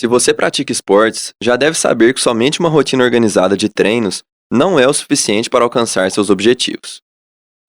Se você pratica esportes, já deve saber que somente uma rotina organizada de treinos não é o suficiente para alcançar seus objetivos.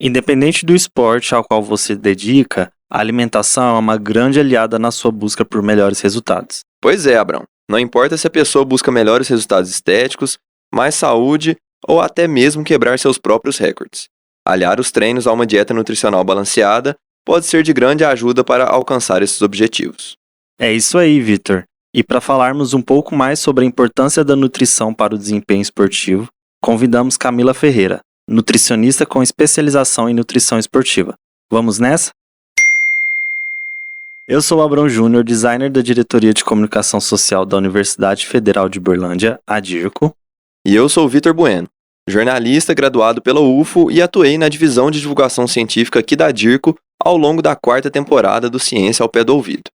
Independente do esporte ao qual você dedica, a alimentação é uma grande aliada na sua busca por melhores resultados. Pois é, Abrão. Não importa se a pessoa busca melhores resultados estéticos, mais saúde ou até mesmo quebrar seus próprios recordes. Aliar os treinos a uma dieta nutricional balanceada pode ser de grande ajuda para alcançar esses objetivos. É isso aí, Vitor. E para falarmos um pouco mais sobre a importância da nutrição para o desempenho esportivo, convidamos Camila Ferreira, nutricionista com especialização em nutrição esportiva. Vamos nessa? Eu sou Abrão Júnior, designer da Diretoria de Comunicação Social da Universidade Federal de Uberlândia, a DIRCO. E eu sou Vitor Bueno, jornalista graduado pela UFO e atuei na divisão de divulgação científica aqui da DIRCO ao longo da 4ª temporada do Ciência ao Pé do Ouvido.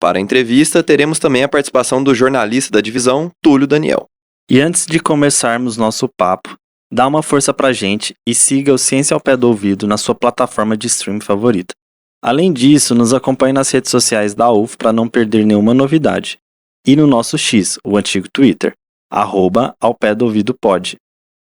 Para a entrevista, teremos também a participação do jornalista da divisão, Túlio Daniel. E antes de começarmos nosso papo, dá uma força pra gente e siga o Ciência ao Pé do Ouvido na sua plataforma de streaming favorita. Além disso, nos acompanhe nas redes sociais da UF para não perder nenhuma novidade. E no nosso X, o antigo Twitter, @aopédoouvidopod.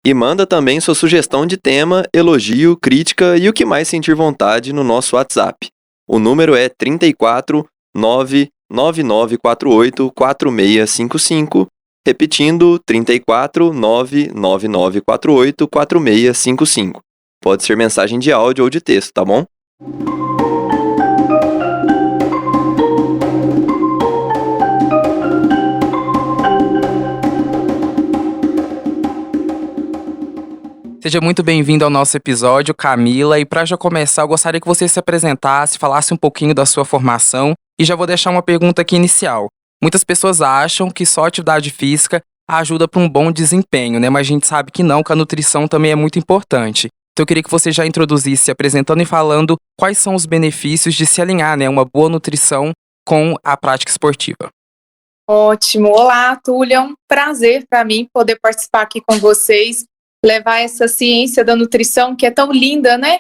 E manda também sua sugestão de tema, elogio, crítica e o que mais sentir vontade no nosso WhatsApp. O número é 34 99948 4655, repetindo 34 99948 4655. Pode ser mensagem de áudio ou de texto, tá bom? Seja muito bem-vindo ao nosso episódio, Camila. E para já começar, eu gostaria que você se apresentasse, falasse um pouquinho da sua formação. E já vou deixar uma pergunta aqui inicial. Muitas pessoas acham que só atividade física ajuda para um bom desempenho, né? Mas a gente sabe que não, que a nutrição também é muito importante. Então eu queria que você já introduzisse, se apresentando e falando quais são os benefícios de se alinhar, né? Uma boa nutrição com a prática esportiva. Ótimo. Olá, Túlio. É um prazer para mim poder participar aqui com vocês, levar essa ciência da nutrição que é tão linda, né?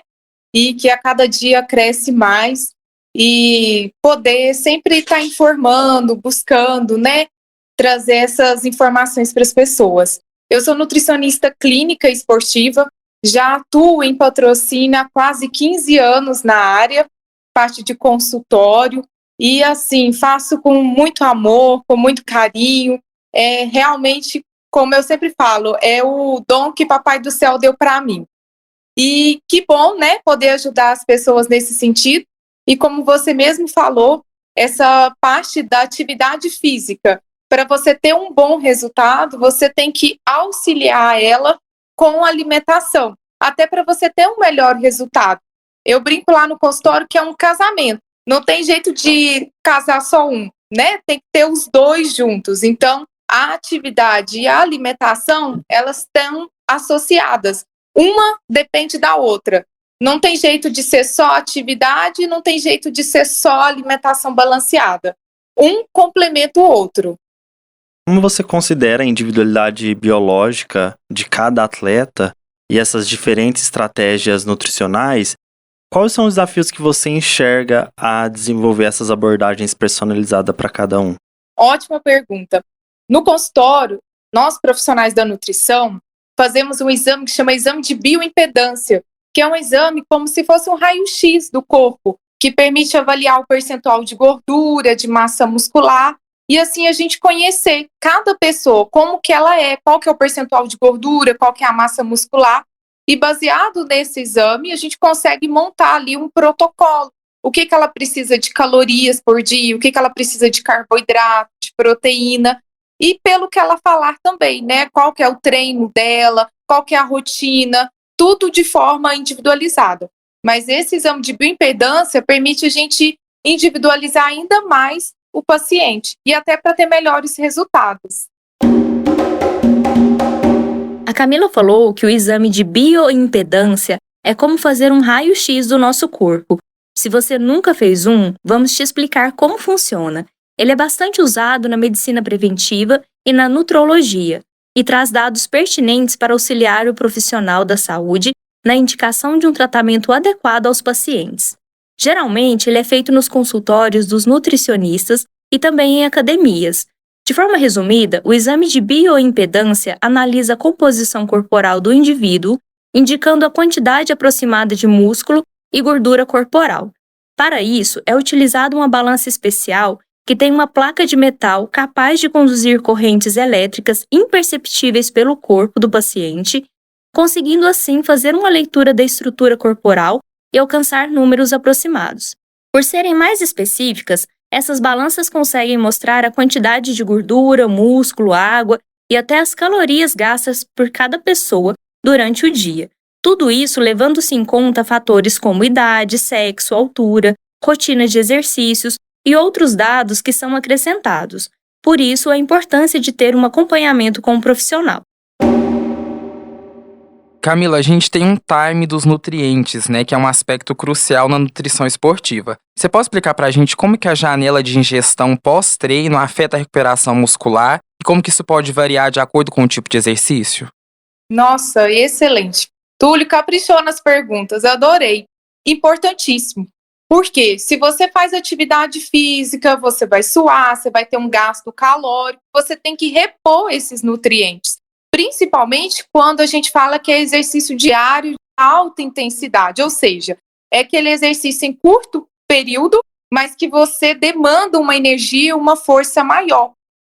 E que a cada dia cresce mais e poder sempre estar informando, buscando, né? Trazer essas informações para as pessoas. Eu sou nutricionista clínica esportiva, já atuo em patrocínio há quase 15 anos na área, parte de consultório, e assim, faço com muito amor, com muito carinho, realmente, como eu sempre falo, é o dom que Papai do Céu deu para mim. E que bom, né, poder ajudar as pessoas nesse sentido. E como você mesmo falou, essa parte da atividade física, para você ter um bom resultado, você tem que auxiliar ela com alimentação, até para você ter um melhor resultado. Eu brinco lá no consultório que é um casamento. Não tem jeito de casar só um, né? Tem que ter os dois juntos. Então, a atividade e a alimentação, elas estão associadas. Uma depende da outra. Não tem jeito de ser só atividade, não tem jeito de ser só alimentação balanceada. Um complementa o outro. Como você considera a individualidade biológica de cada atleta e essas diferentes estratégias nutricionais? Quais são os desafios que você enxerga a desenvolver essas abordagens personalizadas para cada um? Ótima pergunta. No consultório, nós profissionais da nutrição fazemos um exame que chama exame de bioimpedância, que é um exame como se fosse um raio-x do corpo, que permite avaliar o percentual de gordura, de massa muscular, e assim a gente conhecer cada pessoa, como que ela é, qual que é o percentual de gordura, qual que é a massa muscular, e baseado nesse exame, a gente consegue montar ali um protocolo. O que ela precisa de calorias por dia, o que ela precisa de carboidrato, de proteína, e pelo que ela falar também, né? Qual que é o treino dela, qual que é a rotina, tudo de forma individualizada. Mas esse exame de bioimpedância permite a gente individualizar ainda mais o paciente e até para ter melhores resultados. A Camila falou que o exame de bioimpedância é como fazer um raio-x do nosso corpo. Se você nunca fez um, vamos te explicar como funciona. Ele é bastante usado na medicina preventiva e na nutrologia e traz dados pertinentes para auxiliar o profissional da saúde na indicação de um tratamento adequado aos pacientes. Geralmente, ele é feito nos consultórios dos nutricionistas e também em academias. De forma resumida, o exame de bioimpedância analisa a composição corporal do indivíduo, indicando a quantidade aproximada de músculo e gordura corporal. Para isso, é utilizada uma balança especial que tem uma placa de metal capaz de conduzir correntes elétricas imperceptíveis pelo corpo do paciente, conseguindo assim fazer uma leitura da estrutura corporal e alcançar números aproximados. Por serem mais específicas, essas balanças conseguem mostrar a quantidade de gordura, músculo, água e até as calorias gastas por cada pessoa durante o dia. Tudo isso levando-se em conta fatores como idade, sexo, altura, rotina de exercícios e outros dados que são acrescentados. Por isso, a importância de ter um acompanhamento com um profissional. Camila, a gente tem um time dos nutrientes, né, que é um aspecto crucial na nutrição esportiva. Você pode explicar pra gente como que a janela de ingestão pós-treino afeta a recuperação muscular e como que isso pode variar de acordo com o tipo de exercício? Nossa, excelente. Túlio caprichou nas perguntas, eu adorei. Importantíssimo. Porque se você faz atividade física, você vai suar, você vai ter um gasto calórico, você tem que repor esses nutrientes. Principalmente quando a gente fala que é exercício diário de alta intensidade, ou seja, é aquele exercício em curto período, mas que você demanda uma energia, uma força maior.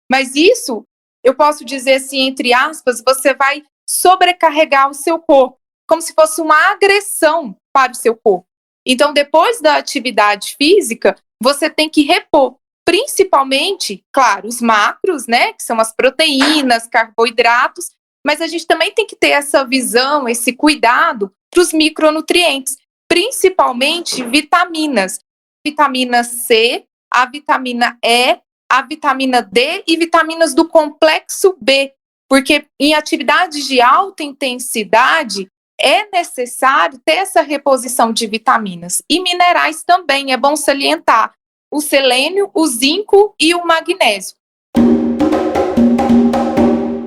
Mas isso, eu posso dizer assim, entre aspas, você vai sobrecarregar o seu corpo, como se fosse uma agressão para o seu corpo. Então, depois da atividade física, você tem que repor, principalmente, claro, os macros, né, que são as proteínas, carboidratos, mas a gente também tem que ter essa visão, esse cuidado para os micronutrientes, principalmente vitaminas. Vitamina C, a vitamina E, a vitamina D e vitaminas do complexo B, porque em atividades de alta intensidade, é necessário ter essa reposição de vitaminas. E minerais também, é bom salientar. O selênio, o zinco e o magnésio.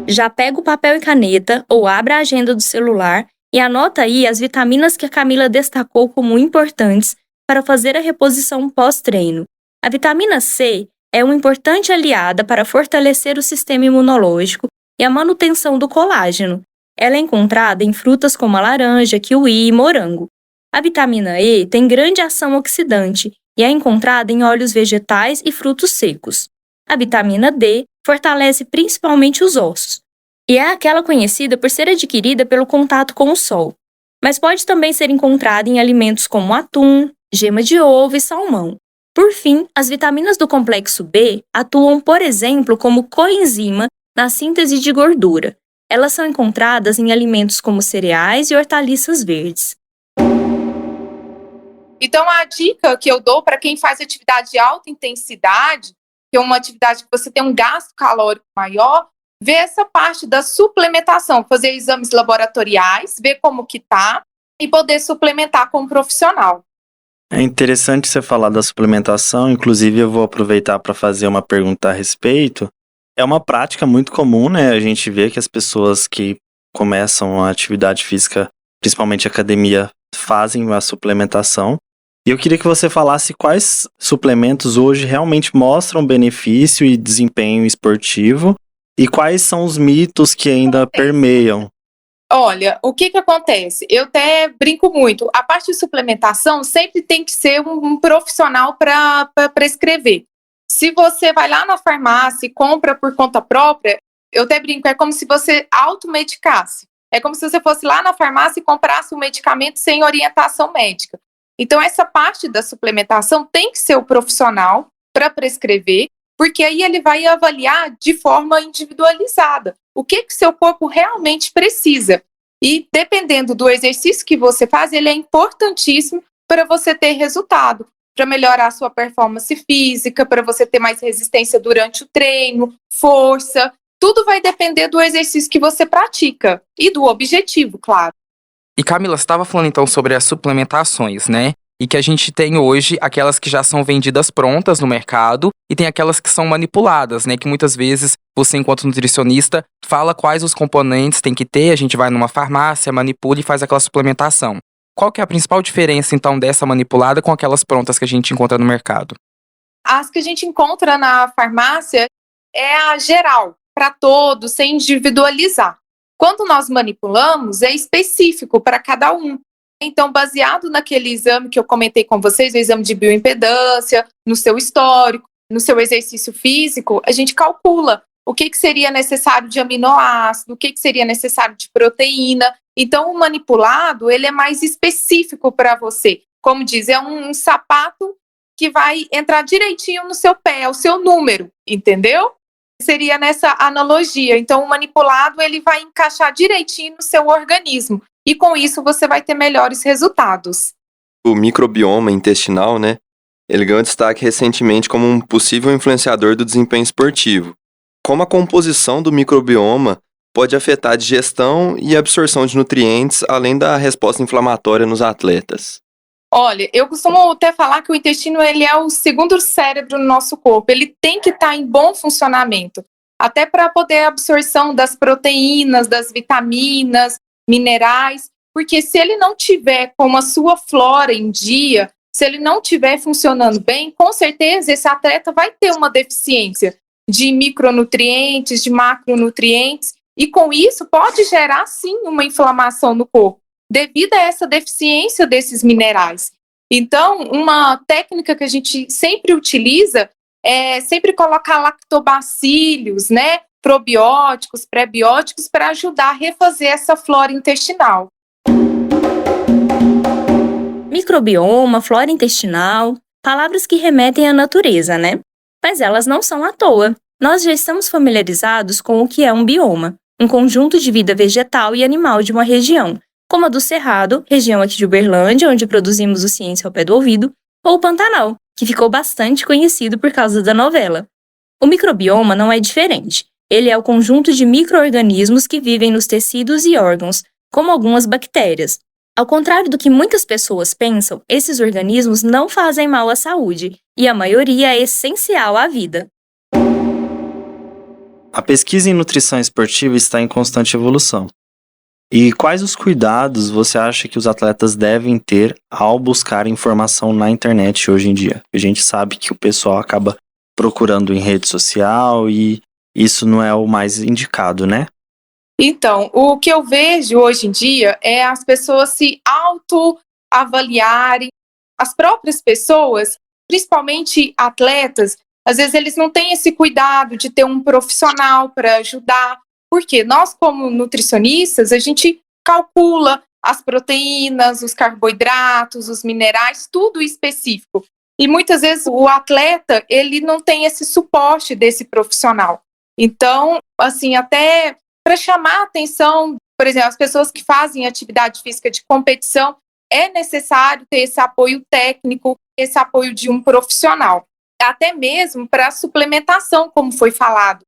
Já pega o papel e caneta ou abra a agenda do celular e anota aí as vitaminas que a Camila destacou como importantes para fazer a reposição pós-treino. A vitamina C é uma importante aliada para fortalecer o sistema imunológico e a manutenção do colágeno. Ela é encontrada em frutas como a laranja, kiwi e morango. A vitamina E tem grande ação oxidante e é encontrada em óleos vegetais e frutos secos. A vitamina D fortalece principalmente os ossos e é aquela conhecida por ser adquirida pelo contato com o sol, mas pode também ser encontrada em alimentos como atum, gema de ovo e salmão. Por fim, as vitaminas do complexo B atuam, por exemplo, como coenzima na síntese de gordura. Elas são encontradas em alimentos como cereais e hortaliças verdes. Então, a dica que eu dou para quem faz atividade de alta intensidade, que é uma atividade que você tem um gasto calórico maior, ver essa parte da suplementação, fazer exames laboratoriais, ver como que tá e poder suplementar com um profissional. É interessante você falar da suplementação, inclusive eu vou aproveitar para fazer uma pergunta a respeito. É uma prática muito comum, né? A gente vê que as pessoas que começam a atividade física, principalmente academia, fazem a suplementação. E eu queria que você falasse quais suplementos hoje realmente mostram benefício e desempenho esportivo e quais são os mitos que ainda permeiam. Olha, o que acontece? Eu até brinco muito. A parte de suplementação sempre tem que ser um profissional para prescrever. Se você vai lá na farmácia e compra por conta própria, eu até brinco, é como se você automedicasse. É como se você fosse lá na farmácia e comprasse um medicamento sem orientação médica. Então, essa parte da suplementação tem que ser o profissional para prescrever, porque aí ele vai avaliar de forma individualizada o que seu corpo realmente precisa. E dependendo do exercício que você faz, ele é importantíssimo para você ter resultado, para melhorar a sua performance física, para você ter mais resistência durante o treino, força. Tudo vai depender do exercício que você pratica e do objetivo, claro. E Camila, você estava falando então sobre as suplementações, né? E que a gente tem hoje aquelas que já são vendidas prontas no mercado e tem aquelas que são manipuladas, né? Que muitas vezes você, enquanto nutricionista, fala quais os componentes tem que ter, a gente vai numa farmácia, manipula e faz aquela suplementação. Qual que é a principal diferença, então, dessa manipulada com aquelas prontas que a gente encontra no mercado? As que a gente encontra na farmácia, é a geral, para todos, sem individualizar. Quando nós manipulamos, é específico para cada um. Então, baseado naquele exame que eu comentei com vocês, o exame de bioimpedância, no seu histórico, no seu exercício físico, a gente calcula o que seria necessário de aminoácido, o que seria necessário de proteína. Então, o manipulado, ele é mais específico para você. Como diz, é um sapato que vai entrar direitinho no seu pé, é o seu número, entendeu? Seria nessa analogia. Então, o manipulado, ele vai encaixar direitinho no seu organismo. E com isso, você vai ter melhores resultados. O microbioma intestinal, né? Ele ganhou destaque recentemente como um possível influenciador do desempenho esportivo. Como a composição do microbioma pode afetar a digestão e a absorção de nutrientes, além da resposta inflamatória nos atletas? Olha, eu costumo até falar que o intestino ele é o segundo cérebro no nosso corpo. Ele tem que estar em bom funcionamento, até para poder a absorção das proteínas, das vitaminas, minerais, porque se ele não tiver com a sua flora em dia, se ele não estiver funcionando bem, com certeza esse atleta vai ter uma deficiência de micronutrientes, de macronutrientes, e com isso pode gerar sim uma inflamação no corpo, devido a essa deficiência desses minerais. Então, uma técnica que a gente sempre utiliza é sempre colocar lactobacilos, né, probióticos, pré-bióticos, para ajudar a refazer essa flora intestinal. Microbioma, flora intestinal, palavras que remetem à natureza, né? Mas elas não são à toa. Nós já estamos familiarizados com o que é um bioma, um conjunto de vida vegetal e animal de uma região, como a do Cerrado, região aqui de Uberlândia, onde produzimos o Ciência ao Pé do Ouvido, ou o Pantanal, que ficou bastante conhecido por causa da novela. O microbioma não é diferente. Ele é o conjunto de micro-organismos que vivem nos tecidos e órgãos, como algumas bactérias. Ao contrário do que muitas pessoas pensam, esses organismos não fazem mal à saúde, e a maioria é essencial à vida. A pesquisa em nutrição esportiva está em constante evolução. E quais os cuidados você acha que os atletas devem ter ao buscar informação na internet hoje em dia? A gente sabe que o pessoal acaba procurando em rede social e isso não é o mais indicado, né? Então, o que eu vejo hoje em dia é as pessoas se autoavaliarem. As próprias pessoas, principalmente atletas, às vezes eles não têm esse cuidado de ter um profissional para ajudar, porque nós, como nutricionistas, a gente calcula as proteínas, os carboidratos, os minerais, tudo específico. E muitas vezes o atleta, ele não tem esse suporte desse profissional. Então, assim, até para chamar a atenção, por exemplo, as pessoas que fazem atividade física de competição, é necessário ter esse apoio técnico, esse apoio de um profissional. Até mesmo para a suplementação, como foi falado.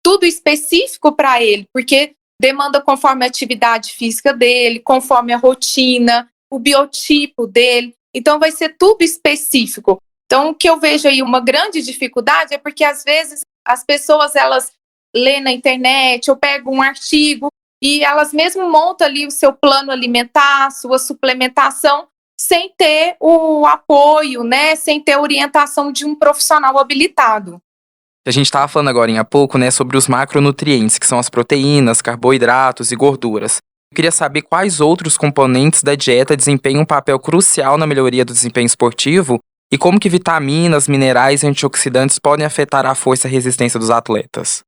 Tudo específico para ele, porque demanda conforme a atividade física dele, conforme a rotina, o biotipo dele. Então, vai ser tudo específico. Então, o que eu vejo aí uma grande dificuldade é porque, às vezes, as pessoas, elas lê na internet ou pegam um artigo e elas mesmo montam ali o seu plano alimentar, a sua suplementação, sem ter o apoio, né, sem ter a orientação de um profissional habilitado. A gente estava falando agora há pouco, né, sobre os macronutrientes, que são as proteínas, carboidratos e gorduras. Eu queria saber quais outros componentes da dieta desempenham um papel crucial na melhoria do desempenho esportivo e como que vitaminas, minerais e antioxidantes podem afetar a força e a resistência dos atletas.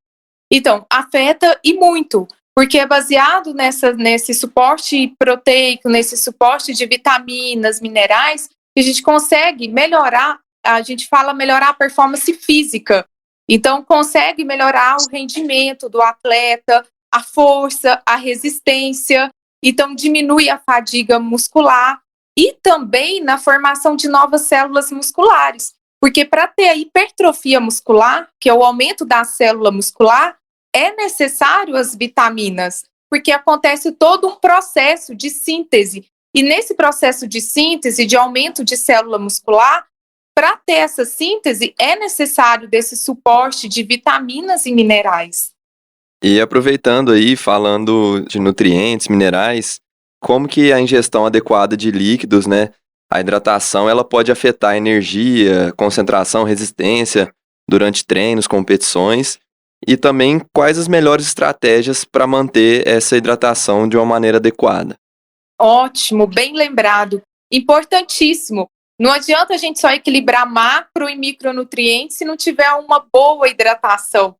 Então, afeta e muito, porque é baseado nesse suporte proteico, nesse suporte de vitaminas, minerais, que a gente consegue melhorar, a gente fala melhorar a performance física. Então, consegue melhorar o rendimento do atleta, a força, a resistência, então diminui a fadiga muscular e também na formação de novas células musculares, porque para ter a hipertrofia muscular, que é o aumento da célula muscular, é necessário as vitaminas, porque acontece todo um processo de síntese. E nesse processo de síntese, de aumento de célula muscular, para ter essa síntese, é necessário desse suporte de vitaminas e minerais. E aproveitando aí, falando de nutrientes, minerais, como que a ingestão adequada de líquidos, né? A hidratação, ela pode afetar a energia, concentração, resistência durante treinos, competições. E também quais as melhores estratégias para manter essa hidratação de uma maneira adequada. Ótimo, bem lembrado. Importantíssimo. Não adianta a gente só equilibrar macro e micronutrientes se não tiver uma boa hidratação.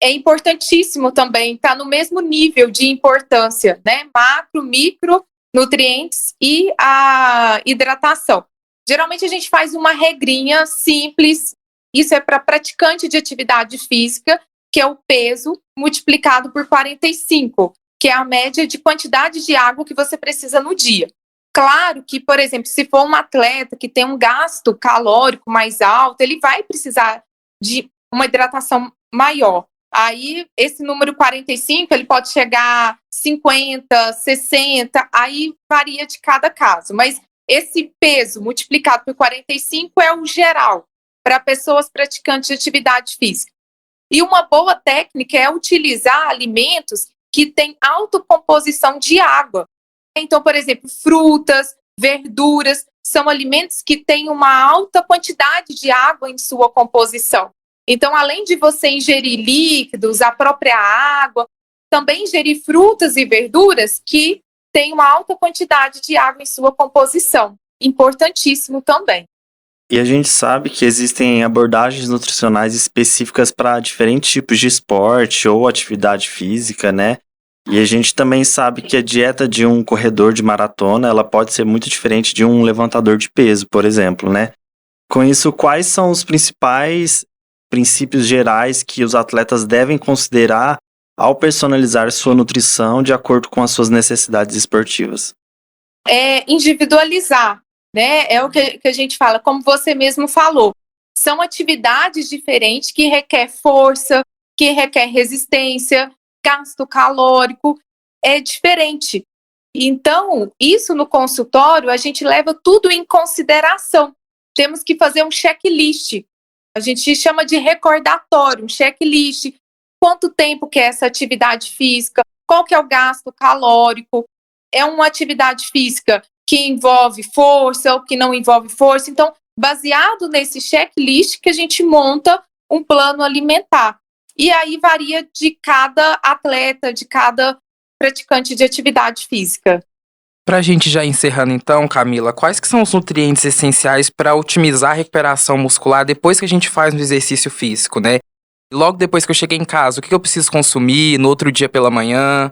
É importantíssimo também estar no mesmo nível de importância, né? Macro, micronutrientes e a hidratação. Geralmente a gente faz uma regrinha simples, isso é para praticante de atividade física, que é o peso multiplicado por 45, que é a média de quantidade de água que você precisa no dia. Claro que, por exemplo, se for um atleta que tem um gasto calórico mais alto, ele vai precisar de uma hidratação maior. Aí, esse número 45, ele pode chegar a 50, 60, aí varia de cada caso. Mas esse peso multiplicado por 45 é o geral para pessoas praticantes de atividade física. E uma boa técnica é utilizar alimentos que têm alta composição de água. Então, por exemplo, frutas, verduras, são alimentos que têm uma alta quantidade de água em sua composição. Então, além de você ingerir líquidos, a própria água, também ingerir frutas e verduras que têm uma alta quantidade de água em sua composição. Importantíssimo também. E a gente sabe que existem abordagens nutricionais específicas para diferentes tipos de esporte ou atividade física, né? E a gente também sabe que a dieta de um corredor de maratona, ela pode ser muito diferente de um levantador de peso, por exemplo, né? Com isso, quais são os principais princípios gerais que os atletas devem considerar ao personalizar sua nutrição de acordo com as suas necessidades esportivas? É individualizar, né? É o que a gente fala, como você mesmo falou. São atividades diferentes que requer força, que requer resistência, gasto calórico, é diferente. Então, isso no consultório, a gente leva tudo em consideração. Temos que fazer um checklist. A gente chama de recordatório, um checklist. Quanto tempo que é essa atividade física? Qual que é o gasto calórico? É uma atividade física que envolve força ou que não envolve força? Então, baseado nesse checklist que a gente monta um plano alimentar. E aí varia de cada atleta, de cada praticante de atividade física. Pra gente já encerrando então, Camila, quais que são os nutrientes essenciais para otimizar a recuperação muscular depois que a gente faz um exercício físico, né? Logo depois que eu cheguei em casa, o que eu preciso consumir no outro dia pela manhã?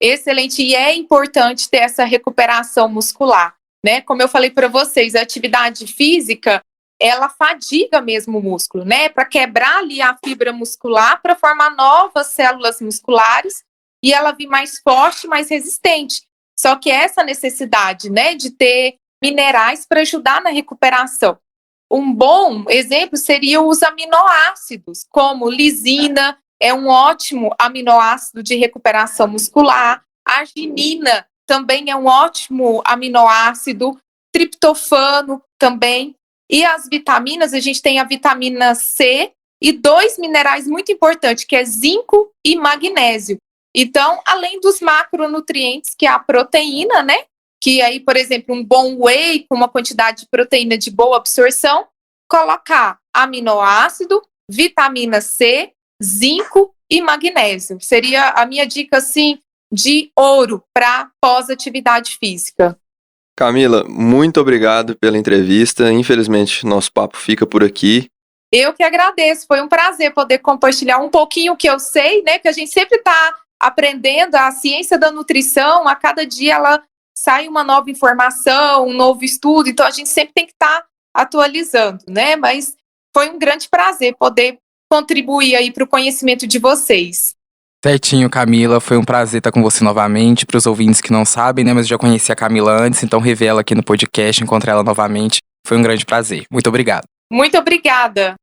Excelente, e é importante ter essa recuperação muscular, né? Como eu falei para vocês, a atividade física, ela fadiga mesmo o músculo, né? Para quebrar ali a fibra muscular, para formar novas células musculares e ela vir mais forte, mais resistente. Só que essa necessidade, né, de ter minerais para ajudar na recuperação. Um bom exemplo seria os aminoácidos, como lisina, é um ótimo aminoácido de recuperação muscular. A arginina também é um ótimo aminoácido. Triptofano também. E as vitaminas, a gente tem a vitamina C e 2 minerais muito importantes, que é zinco e magnésio. Então, além dos macronutrientes, que é a proteína, né? Que aí, por exemplo, um bom whey com uma quantidade de proteína de boa absorção, colocar aminoácido, vitamina C, zinco e magnésio. Seria a minha dica, assim, de ouro para pós-atividade física. Camila, muito obrigado pela entrevista. Infelizmente, nosso papo fica por aqui. Eu que agradeço. Foi um prazer poder compartilhar um pouquinho o que eu sei, né? Que a gente sempre está aprendendo a ciência da nutrição. A cada dia ela sai uma nova informação, um novo estudo. Então, a gente sempre tem que estar atualizando, né? Mas foi um grande prazer poder contribuir aí para o conhecimento de vocês. Certinho, Camila, foi um prazer estar com você novamente. Para os ouvintes que não sabem, né, mas eu já conheci a Camila antes, então revela aqui no podcast, encontrar ela novamente. Foi um grande prazer. Muito obrigado. Muito obrigada.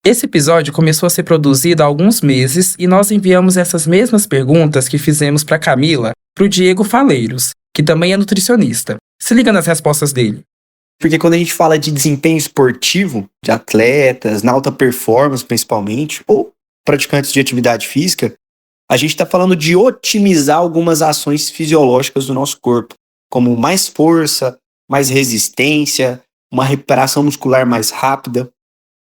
Esse episódio começou a ser produzido há alguns meses e nós enviamos essas mesmas perguntas que fizemos para Camila para o Diego Faleiros, que também é nutricionista. Se liga nas respostas dele. Porque quando a gente fala de desempenho esportivo, de atletas, na alta performance principalmente, ou praticantes de atividade física, a gente está falando de otimizar algumas ações fisiológicas do nosso corpo, como mais força, mais resistência, uma recuperação muscular mais rápida.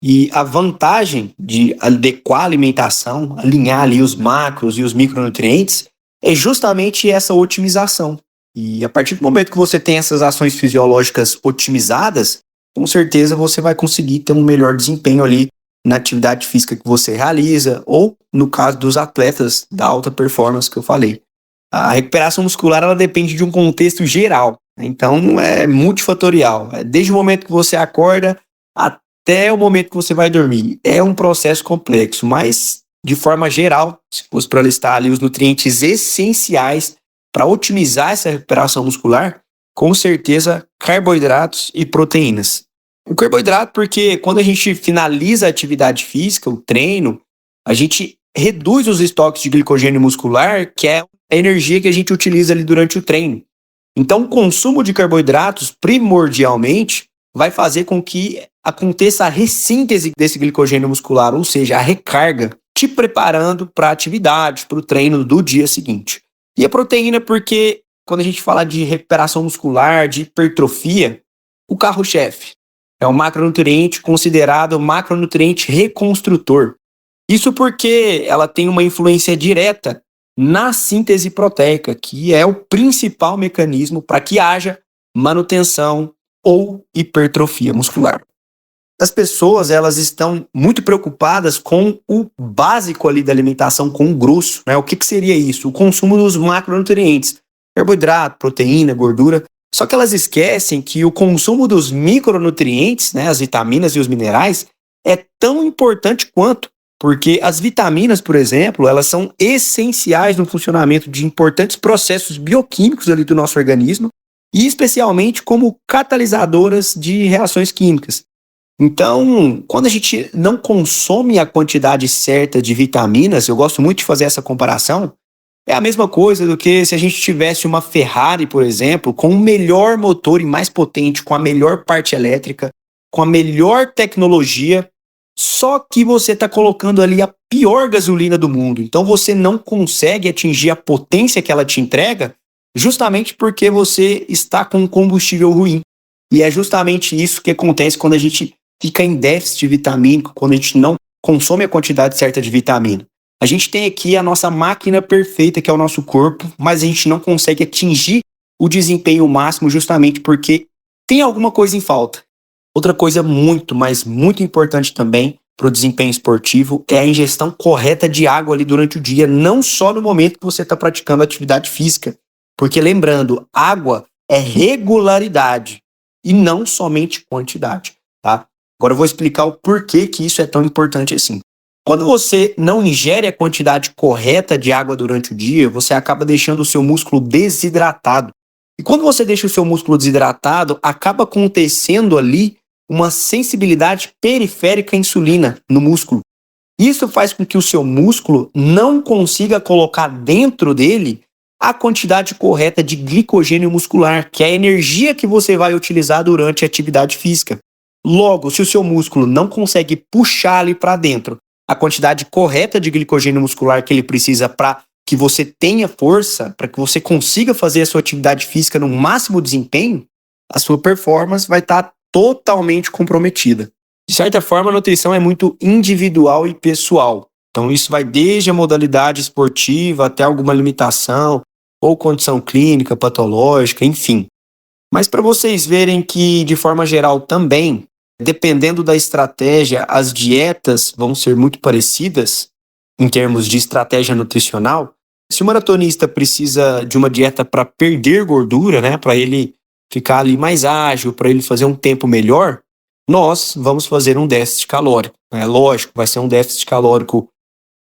E a vantagem de adequar a alimentação, alinhar ali os macros e os micronutrientes, é justamente essa otimização. E a partir do momento que você tem essas ações fisiológicas otimizadas, com certeza você vai conseguir ter um melhor desempenho ali na atividade física que você realiza, ou no caso dos atletas da alta performance que eu falei. A recuperação muscular ela depende de um contexto geral, então é multifatorial. Desde o momento que você acorda até o momento que você vai dormir. É um processo complexo, mas de forma geral, se fosse para listar ali os nutrientes essenciais para otimizar essa recuperação muscular, com certeza carboidratos e proteínas. O carboidrato porque quando a gente finaliza a atividade física, o treino, a gente reduz os estoques de glicogênio muscular, que é a energia que a gente utiliza ali durante o treino. Então, o consumo de carboidratos, primordialmente, vai fazer com que aconteça a ressíntese desse glicogênio muscular, ou seja, a recarga, te preparando para a atividade, para o treino do dia seguinte. E a proteína porque, quando a gente fala de recuperação muscular, de hipertrofia, o carro-chefe é um macronutriente considerado macronutriente reconstrutor. Isso porque ela tem uma influência direta na síntese proteica, que é o principal mecanismo para que haja manutenção ou hipertrofia muscular. As pessoas elas estão muito preocupadas com o básico ali da alimentação, com o grosso, né? O que seria isso? O consumo dos macronutrientes, carboidrato, proteína, gordura. Só que elas esquecem que o consumo dos micronutrientes, né, as vitaminas e os minerais, é tão importante quanto, porque as vitaminas, por exemplo, elas são essenciais no funcionamento de importantes processos bioquímicos ali do nosso organismo, e especialmente como catalisadoras de reações químicas. Então, quando a gente não consome a quantidade certa de vitaminas, eu gosto muito de fazer essa comparação, é a mesma coisa do que se a gente tivesse uma Ferrari, por exemplo, com o melhor motor e mais potente, com a melhor parte elétrica, com a melhor tecnologia, só que você está colocando ali a pior gasolina do mundo. Então você não consegue atingir a potência que ela te entrega, justamente porque você está com um combustível ruim. E é justamente isso que acontece quando a gente fica em déficit vitamínico, quando a gente não consome a quantidade certa de vitamina. A gente tem aqui a nossa máquina perfeita, que é o nosso corpo, mas a gente não consegue atingir o desempenho máximo justamente porque tem alguma coisa em falta. Outra coisa muito, mas muito importante também para o desempenho esportivo é a ingestão correta de água ali durante o dia, não só no momento que você está praticando atividade física. Porque lembrando, água é regularidade e não somente quantidade, tá? Agora eu vou explicar o porquê que isso é tão importante assim. Quando você não ingere a quantidade correta de água durante o dia, você acaba deixando o seu músculo desidratado. E quando você deixa o seu músculo desidratado, acaba acontecendo ali uma sensibilidade periférica à insulina no músculo. Isso faz com que o seu músculo não consiga colocar dentro dele a quantidade correta de glicogênio muscular, que é a energia que você vai utilizar durante a atividade física. Logo, se o seu músculo não consegue puxar ali para dentro a quantidade correta de glicogênio muscular que ele precisa para que você tenha força, para que você consiga fazer a sua atividade física no máximo desempenho, a sua performance vai estar totalmente comprometida. De certa forma, a nutrição é muito individual e pessoal. Então isso vai desde a modalidade esportiva até alguma limitação ou condição clínica, patológica, enfim. Mas para vocês verem que, de forma geral também, dependendo da estratégia, as dietas vão ser muito parecidas em termos de estratégia nutricional. Se o maratonista precisa de uma dieta para perder gordura, né, para ele ficar ali mais ágil, para ele fazer um tempo melhor, nós vamos fazer um déficit calórico. É lógico, vai ser um déficit calórico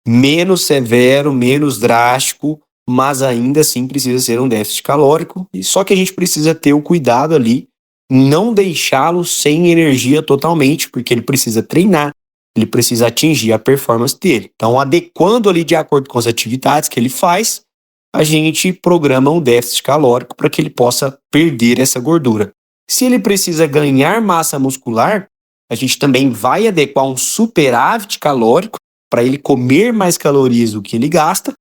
menos severo, menos drástico, mas ainda assim precisa ser um déficit calórico. E só que a gente precisa ter o cuidado ali, não deixá-lo sem energia totalmente, porque ele precisa treinar, ele precisa atingir a performance dele. Então, adequando ali de acordo com as atividades que ele faz, a gente programa um déficit calórico para que ele possa perder essa gordura. Se ele precisa ganhar massa muscular, a gente também vai adequar um superávit calórico para ele comer mais calorias do que ele gasta,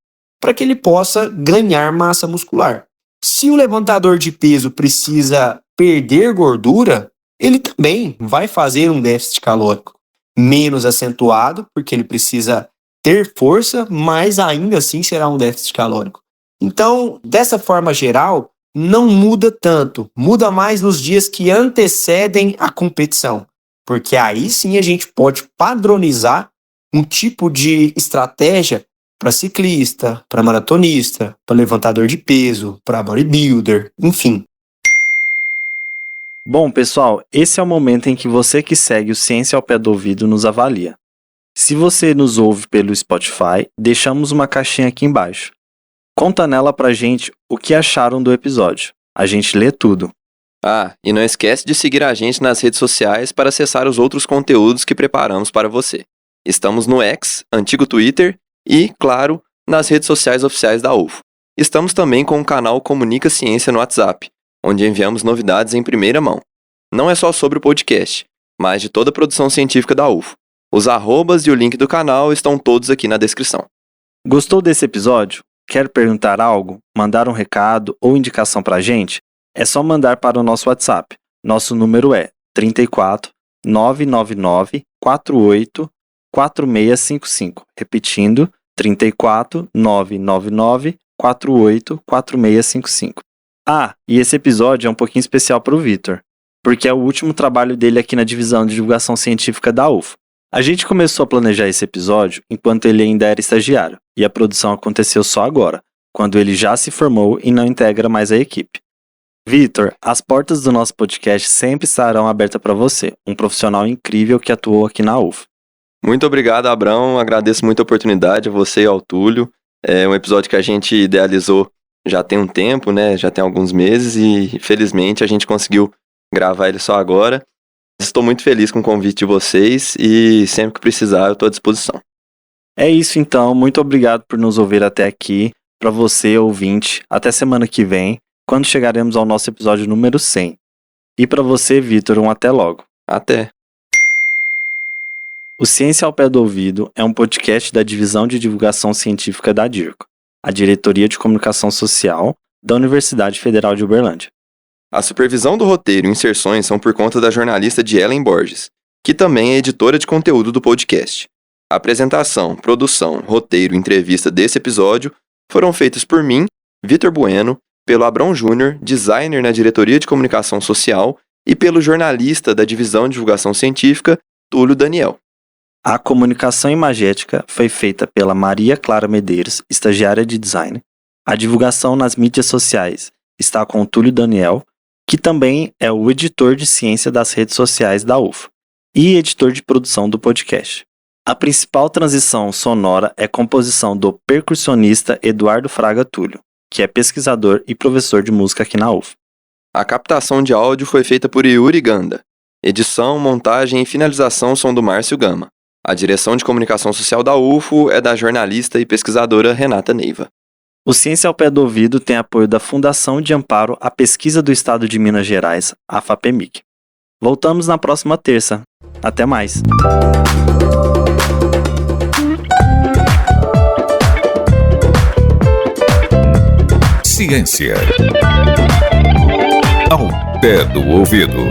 para que ele possa ganhar massa muscular. Se o levantador de peso precisa perder gordura, ele também vai fazer um déficit calórico menos acentuado, porque ele precisa ter força, mas ainda assim será um déficit calórico. Então, dessa forma geral, não muda tanto, muda mais nos dias que antecedem a competição, porque aí sim a gente pode padronizar um tipo de estratégia para ciclista, para maratonista, para levantador de peso, para bodybuilder, enfim. Bom, pessoal, esse é o momento em que você que segue o Ciência ao Pé do Ouvido nos avalia. Se você nos ouve pelo Spotify, deixamos uma caixinha aqui embaixo. Conta nela pra gente o que acharam do episódio. A gente lê tudo. Ah, e não esquece de seguir a gente nas redes sociais para acessar os outros conteúdos que preparamos para você. Estamos no X, antigo Twitter, e, claro, nas redes sociais oficiais da UFO. Estamos também com o canal Comunica Ciência no WhatsApp, onde enviamos novidades em primeira mão. Não é só sobre o podcast, mas de toda a produção científica da UFO. Os arrobas e o link do canal estão todos aqui na descrição. Gostou desse episódio? Quer perguntar algo, mandar um recado ou indicação pra gente? É só mandar para o nosso WhatsApp. Nosso número é 34 999 48 4655. Repetindo, 34 999 48 4655. Ah, e esse episódio é um pouquinho especial para o Vitor, porque é o último trabalho dele aqui na divisão de divulgação científica da UFO. A gente começou a planejar esse episódio enquanto ele ainda era estagiário, e a produção aconteceu só agora, quando ele já se formou e não integra mais a equipe. Vitor, as portas do nosso podcast sempre estarão abertas para você, um profissional incrível que atuou aqui na UFO. Muito obrigado, Abrão. Agradeço muito a oportunidade a você e ao Túlio. É um episódio que a gente idealizou já tem um tempo, né? Já tem alguns meses e, felizmente, a gente conseguiu gravar ele só agora. Estou muito feliz com o convite de vocês e sempre que precisar eu estou à disposição. É isso então, muito obrigado por nos ouvir até aqui. Para você, ouvinte, até semana que vem, quando chegaremos ao nosso episódio número 100. E para você, Vitor, um até logo. Até! O Ciência ao Pé do Ouvido é um podcast da Divisão de Divulgação Científica da DIRCO, a Diretoria de Comunicação Social da Universidade Federal de Uberlândia. A supervisão do roteiro e inserções são por conta da jornalista Ellen Borges, que também é editora de conteúdo do podcast. A apresentação, produção, roteiro e entrevista desse episódio foram feitos por mim, Vitor Bueno, pelo Abrão Júnior, designer na Diretoria de Comunicação Social, e pelo jornalista da Divisão de Divulgação Científica, Túlio Daniel. A comunicação imagética foi feita pela Maria Clara Medeiros, estagiária de design. A divulgação nas mídias sociais está com o Túlio Daniel, que também é o editor de ciência das redes sociais da UFO e editor de produção do podcast. A principal transição sonora é composição do percussionista Eduardo Fraga Túlio, que é pesquisador e professor de música aqui na UFO. A captação de áudio foi feita por Yuri Ganda. Edição, montagem e finalização são do Márcio Gama. A direção de comunicação social da UFO é da jornalista e pesquisadora Renata Neiva. O Ciência ao Pé do Ouvido tem apoio da Fundação de Amparo à Pesquisa do Estado de Minas Gerais, a FAPEMIC. Voltamos na próxima terça. Até mais! Ciência ao Pé do Ouvido.